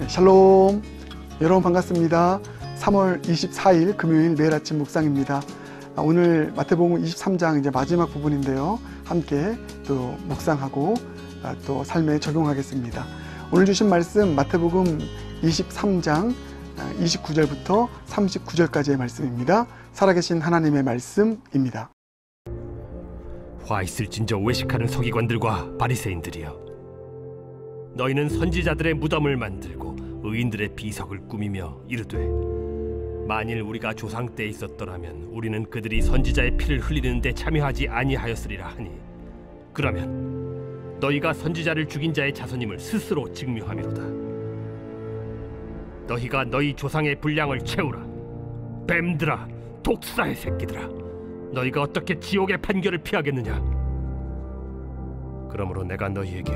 샬롬, 여러분 반갑습니다. 3월 24일 금요일 매일 아침 묵상입니다. 오늘 마태복음 23장 이제 마지막 부분인데요. 함께 또 묵상하고 또 삶에 적용하겠습니다. 오늘 주신 말씀 마태복음 23장 29절부터 39절까지의 말씀입니다. 살아계신 하나님의 말씀입니다. 화 있을진저 외식하는 서기관들과 바리새인들이여, 너희는 선지자들의 무덤을 만들고 의인들의 비석을 꾸미며 이르되, 만일 우리가 조상 때에 있었더라면 우리는 그들이 선지자의 피를 흘리는 데 참여하지 아니하였으리라 하니, 그러면 너희가 선지자를 죽인 자의 자손임을 스스로 증명함이로다. 너희가 너희 조상의 분량을 채우라. 뱀들아, 독사의 새끼들아, 너희가 어떻게 지옥의 판결을 피하겠느냐? 그러므로 내가 너희에게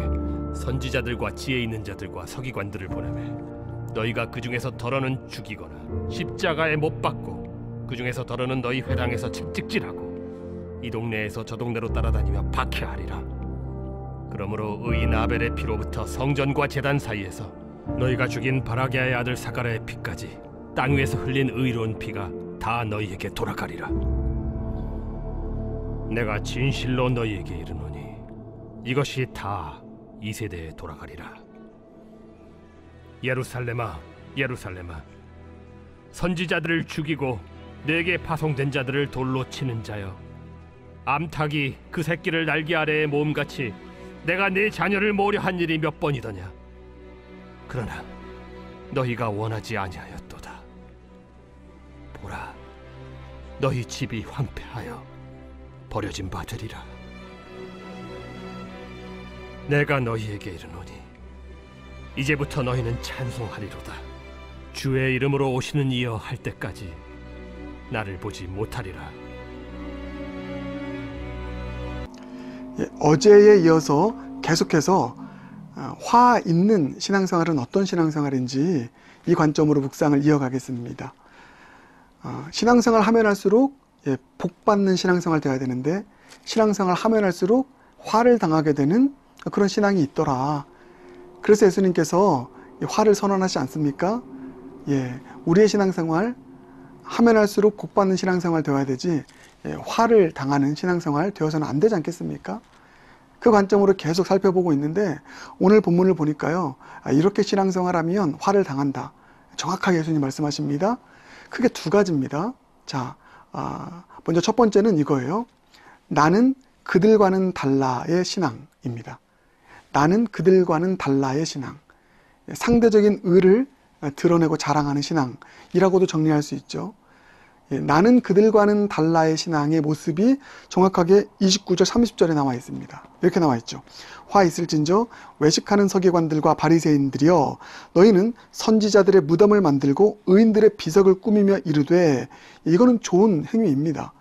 선지자들과 지혜 있는 자들과 서기관들을 보내매, 너희가 그 중에서 더러는 죽이거나 십자가에 못 박고, 그 중에서 더러는 너희 회당에서 채찍질하고 이 동네에서 저 동네로 따라다니며 박해하리라. 그러므로 의인 아벨의 피로부터 성전과 제단 사이에서 너희가 죽인 바라게아의 아들 사가랴의 피까지 땅 위에서 흘린 의로운 피가 다 너희에게 돌아가리라. 내가 진실로 너희에게 이르노니 이것이 다 이 세대에 돌아가리라. 예루살렘아, 예루살렘아, 선지자들을 죽이고 내게 파송된 자들을 돌로 치는 자여, 암탉이 그 새끼를 날개 아래에 모음같이 내가 네 자녀를 모으려 한 일이 몇 번이더냐? 그러나 너희가 원하지 아니하였도다. 보라, 너희 집이 황폐하여 버려진 바 되리라. 내가 너희에게 이르노니 이제부터 너희는 찬송하리로다. 주의 이름으로 오시는 이여 할 때까지 나를 보지 못하리라. 어제에 이어서 계속해서 화 있는 신앙생활은 어떤 신앙생활인지 이 관점으로 묵상을 이어가겠습니다. 신앙생활 하면 할수록 복받는 신앙생활 되어야 되는데, 신앙생활 하면 할수록 화를 당하게 되는 그런 신앙이 있더라. 그래서 예수님께서 화를 선언하지 않습니까? 우리의 신앙생활 하면 할수록 복받는 신앙생활 되어야 되지, 화를 당하는 신앙생활 되어서는 안 되지 않겠습니까? 그 관점으로 계속 살펴보고 있는데, 오늘 본문을 보니까요, 이렇게 신앙생활하면 화를 당한다. 정확하게 예수님 말씀하십니다. 크게 두 가지입니다. 자, 먼저 첫 번째는 이거예요. 나는 그들과는 달라의 신앙입니다. 나는 그들과는 달라의 신앙. 상대적인 의를 드러내고 자랑하는 신앙이라고도 정리할 수 있죠. 나는 그들과는 달라의 신앙의 모습이 정확하게 29절 30절에 나와 있습니다. 이렇게 나와 있죠. 화 있을진저 외식하는 서기관들과 바리새인들이여, 너희는 선지자들의 무덤을 만들고 의인들의 비석을 꾸미며 이르되, 이거는 좋은 행위입니다.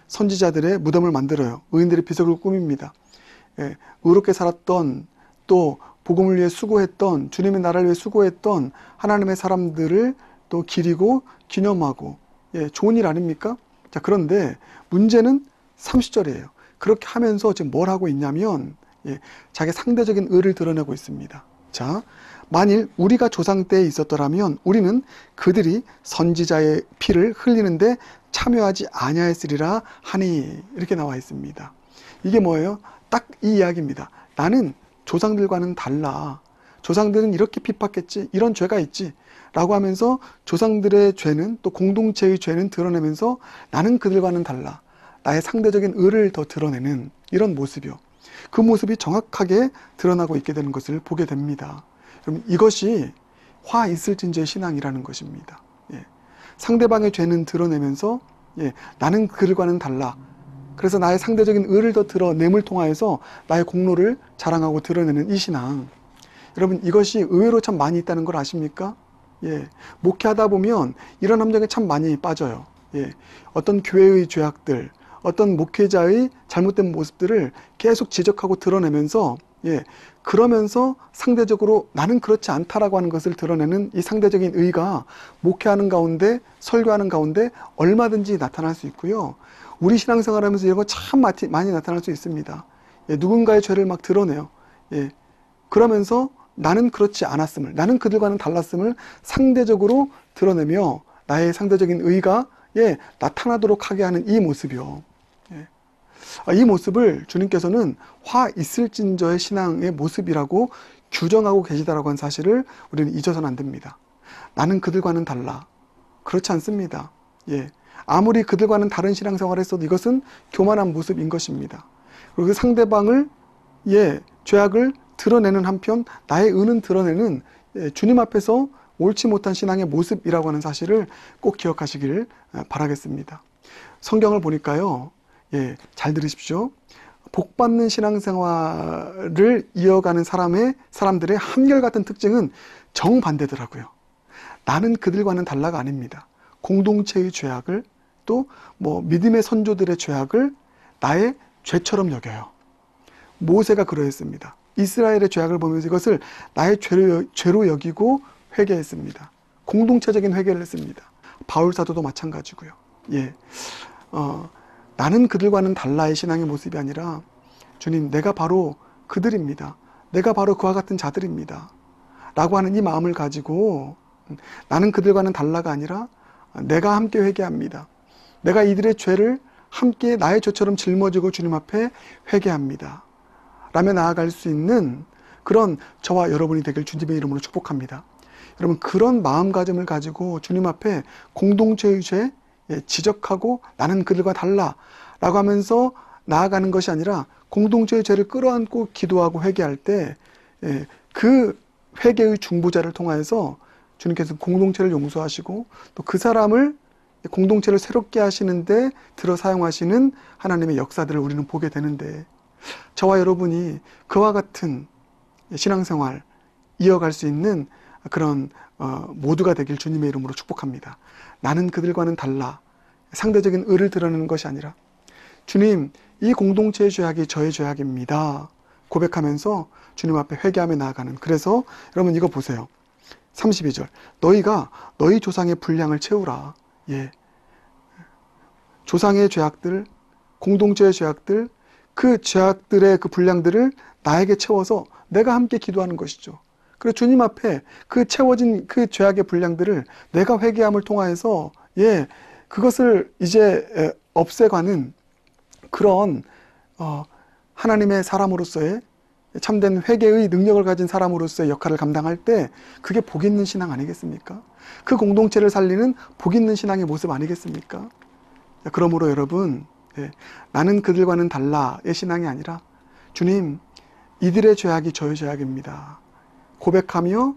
선지자들의 무덤을 만들어요. 의인들의 비석을 꾸밉니다. 의롭게 살았던, 또 복음을 위해 수고했던, 주님의 나라를 위해 수고했던 하나님의 사람들을 또 기리고 기념하고, 좋은 일 아닙니까? 자, 그런데 문제는 30절이에요. 그렇게 하면서 지금 뭘 하고 있냐면, 자기 상대적인 의를 드러내고 있습니다. 자, 만일 우리가 조상 때에 있었더라면 우리는 그들이 선지자의 피를 흘리는데 참여하지 아니하였으리라 하니, 이렇게 나와 있습니다. 이게 뭐예요? 딱 이 이야기입니다. 나는 조상들과는 달라. 조상들은 이렇게 핍박했지, 이런 죄가 있지 라고 하면서 조상들의 죄는, 또 공동체의 죄는 드러내면서 나는 그들과는 달라, 나의 상대적인 의를 더 드러내는 이런 모습이요. 그 모습이 정확하게 드러나고 있게 되는 것을 보게 됩니다. 그럼 이것이 화 있을진저의 신앙이라는 것입니다. 상대방의 죄는 드러내면서 나는 그들과는 달라, 그래서 나의 상대적인 의를 더 드러냄을 통하여서 나의 공로를 자랑하고 드러내는 이 신앙, 여러분 이것이 의외로 참 많이 있다는 걸 아십니까? 목회하다 보면 이런 함정에 참 많이 빠져요. 어떤 교회의 죄악들, 어떤 목회자의 잘못된 모습들을 계속 지적하고 드러내면서, 그러면서 상대적으로 나는 그렇지 않다라고 하는 것을 드러내는 이 상대적인 의가 목회하는 가운데, 설교하는 가운데 얼마든지 나타날 수 있고요. 우리 신앙생활하면서 이런 거 참 많이 나타날 수 있습니다. 누군가의 죄를 막 드러내요. 그러면서 나는 그렇지 않았음을, 나는 그들과는 달랐음을 상대적으로 드러내며 나의 상대적인 의가 나타나도록 하게 하는 이 모습이요. 이 모습을 주님께서는 화 있을진저의 신앙의 모습이라고 규정하고 계시다라고 하는 사실을 우리는 잊어서는 안 됩니다. 나는 그들과는 달라. 그렇지 않습니다. 아무리 그들과는 다른 신앙생활을 했어도 이것은 교만한 모습인 것입니다. 그리고 그 상대방을 죄악을 드러내는 한편 나의 의는 드러내는 주님 앞에서 옳지 못한 신앙의 모습이라고 하는 사실을 꼭 기억하시길 바라겠습니다. 성경을 보니까요, 잘 들으십시오. 복받는 신앙생활을 이어가는 사람들의 한결같은 특징은 정반대더라고요. 나는 그들과는 달라가 아닙니다. 공동체의 죄악을 또 믿음의 선조들의 죄악을 나의 죄처럼 여겨요. 모세가 그러했습니다. 이스라엘의 죄악을 보면서 이것을 나의 죄로 여기고 회개했습니다. 공동체적인 회개를 했습니다. 바울 사도도 마찬가지고요. 나는 그들과는 달라의 신앙의 모습이 아니라 주님, 내가 바로 그들입니다. 내가 바로 그와 같은 자들입니다. 라고 하는 이 마음을 가지고 나는 그들과는 달라가 아니라 내가 함께 회개합니다. 내가 이들의 죄를 함께 나의 죄처럼 짊어지고 주님 앞에 회개합니다. 라며 나아갈 수 있는 그런 저와 여러분이 되길 주님의 이름으로 축복합니다. 여러분, 그런 마음가짐을 가지고 주님 앞에 공동체의 죄 지적하고 나는 그들과 달라 라고 하면서 나아가는 것이 아니라 공동체의 죄를 끌어안고 기도하고 회개할 때 그 회개의 중보자를 통하여서 주님께서 공동체를 용서하시고 또 그 사람을 공동체를 새롭게 하시는데 들어 사용하시는 하나님의 역사들을 우리는 보게 되는데, 저와 여러분이 그와 같은 신앙생활 이어갈 수 있는 그런 모두가 되길 주님의 이름으로 축복합니다. 나는 그들과는 달라. 상대적인 의를 드러내는 것이 아니라 주님, 이 공동체의 죄악이 저의 죄악입니다. 고백하면서 주님 앞에 회개하며 나아가는. 그래서 여러분 이거 보세요. 32절. 너희가 너희 조상의 분량을 채우라. 조상의 죄악들, 공동체의 죄악들, 그 죄악들의 그 분량들을 나에게 채워서 내가 함께 기도하는 것이죠. 그래서 주님 앞에 그 채워진 그 죄악의 분량들을 내가 회개함을 통하여서 그것을 이제 없애가는 그런 하나님의 사람으로서의 참된 회개의 능력을 가진 사람으로서의 역할을 감당할 때 그게 복 있는 신앙 아니겠습니까? 그 공동체를 살리는 복 있는 신앙의 모습 아니겠습니까? 그러므로 여러분, 나는 그들과는 달라의 신앙이 아니라 주님, 이들의 죄악이 저의 죄악입니다. 고백하며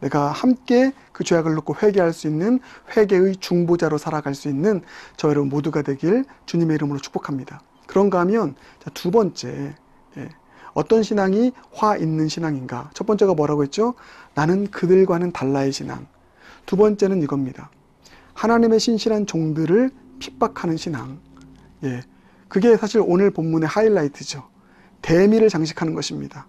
내가 함께 그 죄악을 놓고 회개할 수 있는 회개의 중보자로 살아갈 수 있는 저 여러분 모두가 되길 주님의 이름으로 축복합니다. 그런가 하면 두 번째, 어떤 신앙이 화 있는 신앙인가? 첫 번째가 뭐라고 했죠? 나는 그들과는 달라의 신앙. 두 번째는 이겁니다. 하나님의 신실한 종들을 핍박하는 신앙. 그게 사실 오늘 본문의 하이라이트죠. 대미를 장식하는 것입니다.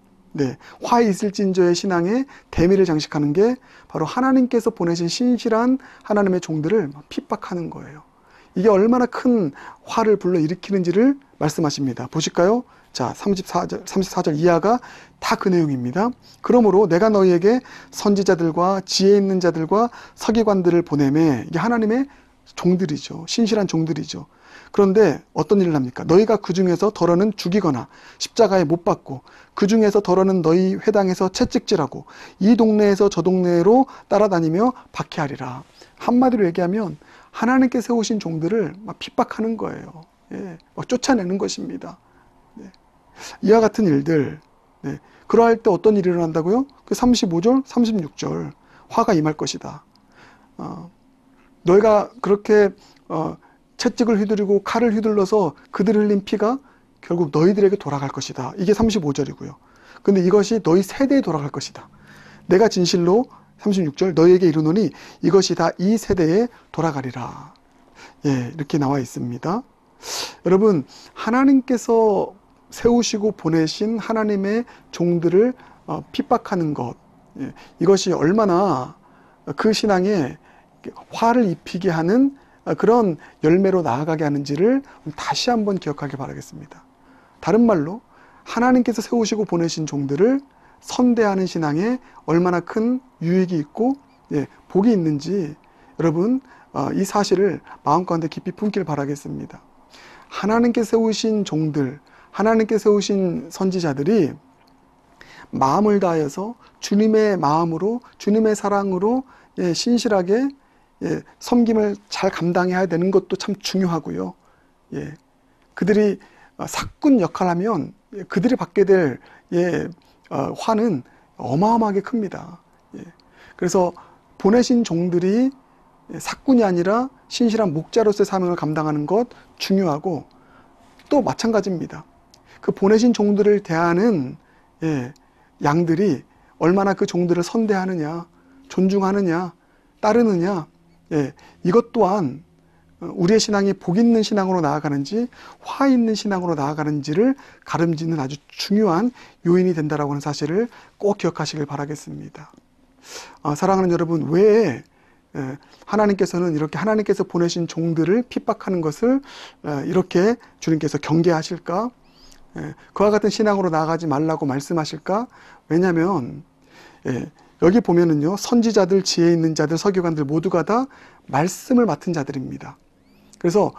화 있을진저의 신앙에 대미를 장식하는 게 바로 하나님께서 보내신 신실한 하나님의 종들을 핍박하는 거예요. 이게 얼마나 큰 화를 불러일으키는지를 말씀하십니다. 보실까요? 자, 34절 이하가 다 그 내용입니다. 그러므로 내가 너희에게 선지자들과 지혜 있는 자들과 서기관들을 보내매. 이게 하나님의 종들이죠. 신실한 종들이죠. 그런데 어떤 일을 합니까? 너희가 그 중에서 더러는 죽이거나 십자가에 못 박고 그 중에서 더러는 너희 회당에서 채찍질하고 이 동네에서 저 동네로 따라다니며 박해하리라. 한마디로 얘기하면 하나님께 세우신 종들을 막 핍박하는 거예요. 막 쫓아내는 것입니다. 이와 같은 일들, 그러할 때 어떤 일이 일어난다고요? 그 35절, 36절 화가 임할 것이다. 너희가 그렇게 채찍을 휘두르고 칼을 휘둘러서 그들을 흘린 피가 결국 너희들에게 돌아갈 것이다. 이게 35절이고요. 근데 이것이 너희 세대에 돌아갈 것이다. 내가 진실로 36절 너희에게 이르노니 이것이 다 이 세대에 돌아가리라. 이렇게 나와 있습니다. 여러분, 하나님께서 세우시고 보내신 하나님의 종들을 핍박하는 것, 이것이 얼마나 그 신앙에 화를 입히게 하는 그런 열매로 나아가게 하는지를 다시 한번 기억하기 바라겠습니다. 다른 말로 하나님께서 세우시고 보내신 종들을 선대하는 신앙에 얼마나 큰 유익이 있고 복이 있는지 여러분 이 사실을 마음 가운데 깊이 품길 바라겠습니다. 하나님께 세우신 종들, 하나님께 세우신 선지자들이 마음을 다해서 주님의 마음으로, 주님의 사랑으로 신실하게 섬김을 잘 감당해야 되는 것도 참 중요하고요. 그들이 사꾼 역할을 하면 그들이 받게 될 화는 어마어마하게 큽니다. 그래서 보내신 종들이 사꾼이 아니라 신실한 목자로서의 사명을 감당하는 것 중요하고, 또 마찬가지입니다. 그 보내신 종들을 대하는 양들이 얼마나 그 종들을 선대하느냐, 존중하느냐, 따르느냐, 이것 또한 우리의 신앙이 복 있는 신앙으로 나아가는지 화 있는 신앙으로 나아가는지를 가름짓는 아주 중요한 요인이 된다라고 하는 사실을 꼭 기억하시길 바라겠습니다. 사랑하는 여러분, 왜 하나님께서는 이렇게 하나님께서 보내신 종들을 핍박하는 것을 이렇게 주님께서 경계하실까? 그와 같은 신앙으로 나아가지 말라고 말씀하실까? 왜냐하면 여기 보면은요, 선지자들, 지혜 있는 자들, 서기관들 모두가 다 말씀을 맡은 자들입니다. 그래서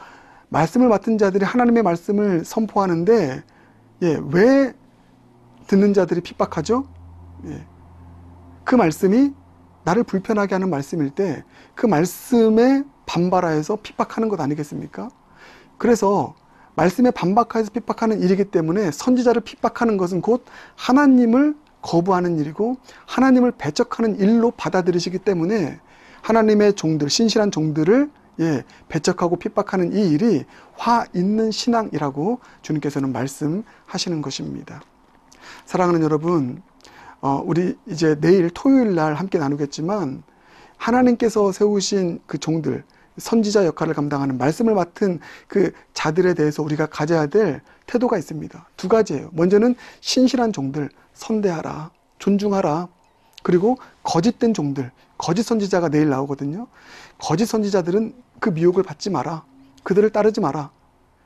말씀을 맡은 자들이 하나님의 말씀을 선포하는데 왜 듣는 자들이 핍박하죠? 그 말씀이 나를 불편하게 하는 말씀일 때 그 말씀에 반발하여서 핍박하는 것 아니겠습니까? 그래서 말씀에 반박하여서 핍박하는 일이기 때문에 선지자를 핍박하는 것은 곧 하나님을 거부하는 일이고 하나님을 배척하는 일로 받아들이시기 때문에 하나님의 종들, 신실한 종들을 배척하고 핍박하는 이 일이 화 있는 신앙이라고 주님께서는 말씀하시는 것입니다. 사랑하는 여러분, 우리 이제 내일 토요일 날 함께 나누겠지만 하나님께서 세우신 그 종들, 선지자 역할을 감당하는 말씀을 맡은 그 자들에 대해서 우리가 가져야 될 태도가 있습니다. 두 가지예요. 먼저는 신실한 종들 선대하라, 존중하라. 그리고 거짓된 종들, 거짓 선지자가 내일 나오거든요. 거짓 선지자들은 그 미혹을 받지 마라. 그들을 따르지 마라.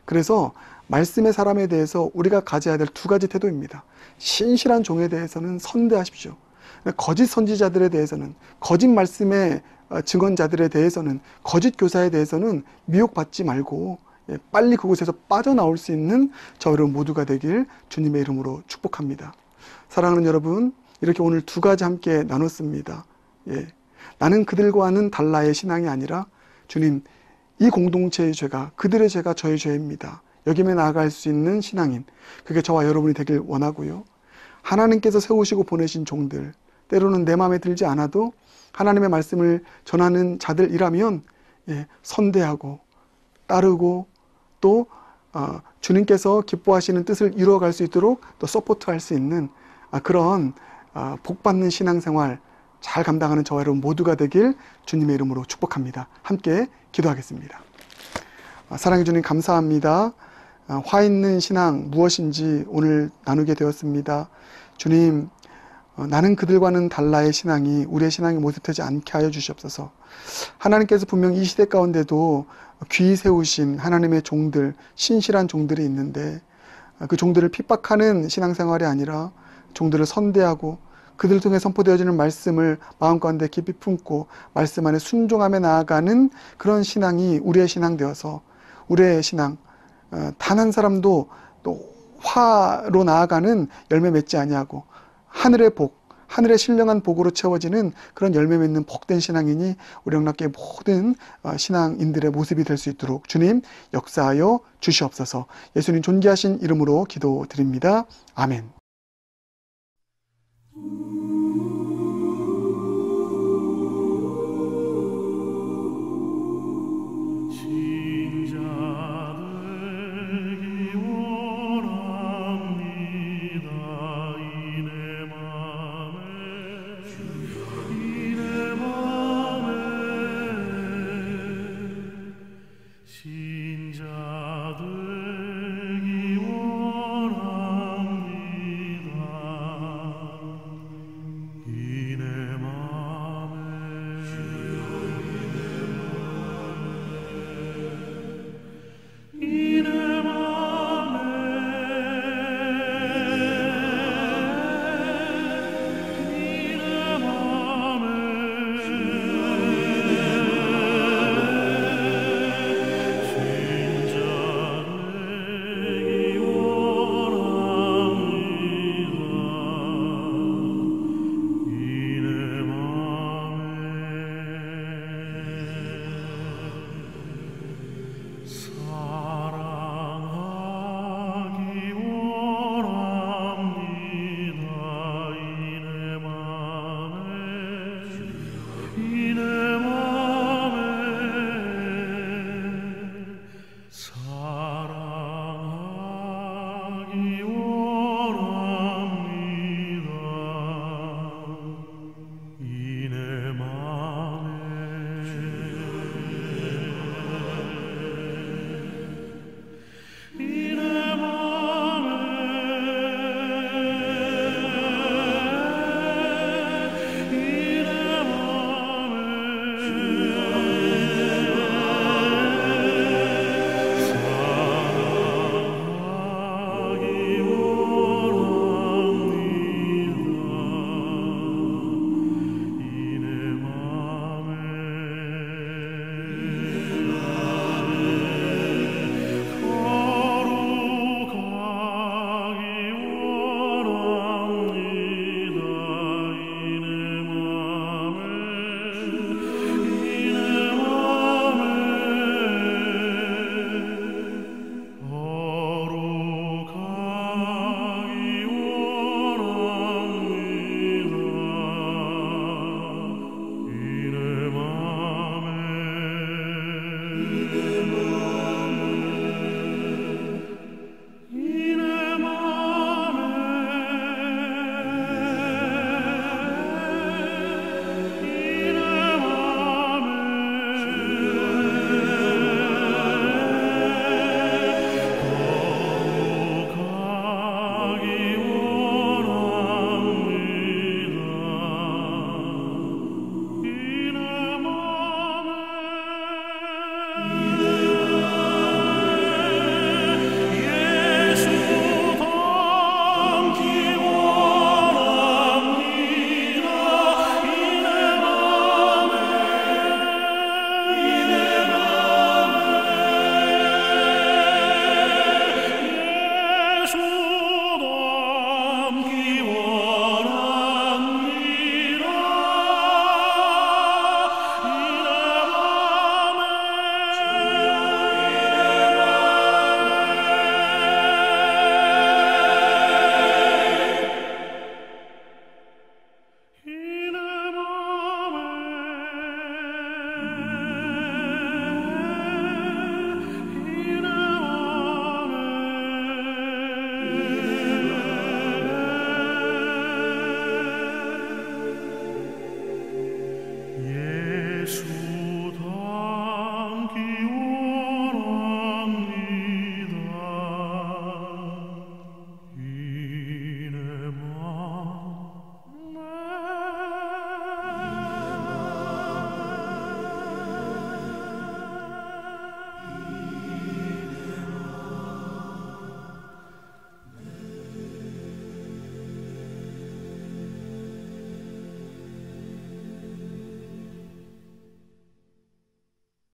그래서 말씀의 사람에 대해서 우리가 가져야 될 두 가지 태도입니다. 신실한 종에 대해서는 선대하십시오. 거짓 선지자들에 대해서는, 거짓 말씀의 증언자들에 대해서는, 거짓 교사에 대해서는 미혹받지 말고 빨리 그곳에서 빠져나올 수 있는 저 여러분 모두가 되길 주님의 이름으로 축복합니다. 사랑하는 여러분, 이렇게 오늘 두 가지 함께 나눴습니다. 나는 그들과는 달라의 신앙이 아니라 주님, 이 공동체의 죄가, 그들의 죄가 저의 죄입니다. 여기에 나아갈 수 있는 신앙인, 그게 저와 여러분이 되길 원하고요. 하나님께서 세우시고 보내신 종들, 때로는 내 마음에 들지 않아도 하나님의 말씀을 전하는 자들이라면 선대하고 따르고 또 주님께서 기뻐하시는 뜻을 이루어갈 수 있도록 또 서포트할 수 있는 그런 복받는 신앙생활 잘 감당하는 저와 여러분 모두가 되길 주님의 이름으로 축복합니다. 함께 기도하겠습니다. 사랑해 주님 감사합니다. 화 있는 신앙 무엇인지 오늘 나누게 되었습니다. 주님, 나는 그들과는 달라의 신앙이 우리의 신앙이 모습되지 않게 하여 주시옵소서. 하나님께서 분명 이 시대 가운데도 귀히 세우신 하나님의 종들, 신실한 종들이 있는데 그 종들을 핍박하는 신앙생활이 아니라 종들을 선대하고 그들 통해 선포되어지는 말씀을 마음 가운데 깊이 품고 말씀 안에 순종하며 나아가는 그런 신앙이 우리의 신앙 되어서 우리의 신앙 단 한 사람도 또 화로 나아가는 열매 맺지 아니하고 하늘의 복, 하늘의 신령한 복으로 채워지는 그런 열매 맺는 복된 신앙이니 우리 영락교회 모든 신앙인들의 모습이 될 수 있도록 주님 역사하여 주시옵소서. 예수님 존귀하신 이름으로 기도드립니다. 아멘.